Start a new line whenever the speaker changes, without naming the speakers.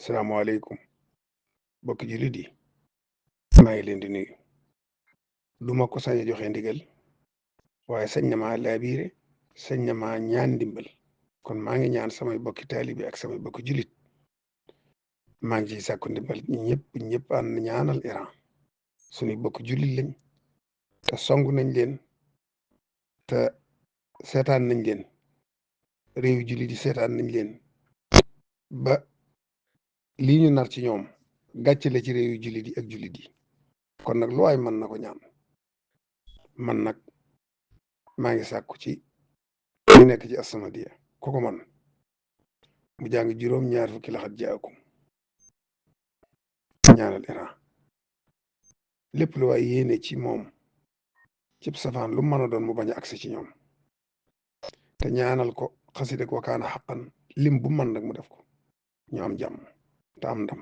salaamaaleykum bokki jullit yi maa ngi leen di nuyu duma ko sañ a joxe ndigal waaye sañ na maa laabiire sañ na maa ñaan ndimbal kon maa ngi ñaan samay bokki taalibe ak samay bokki jullit maa ngi ciy sàkku ndimbal ñëpp ànd ñaanal Iran suñuy bokki jullit lañ te song nañ leen te seetaan nañ leen réew jullit yi seetaan nañ leen ba lii ñu nar ci ñoom gàcce la ci réew jullit yi ak jullit yi kon nag lu waay mën na ko ñaan man nag maa ngi sàkku ci ñu nekk ci As-Samadiyya ku ko man mu jàng juróom-ñaar fukki laxat jaakum ñaanal Iran lépp lu waay yéene ci moom cib safaan lu mën a doon mu bañ a agsi ci ñoom te ñaanal ko xasida wa kaana xaqan lim bu man nag mu def ko ñu am jàmm te am ndam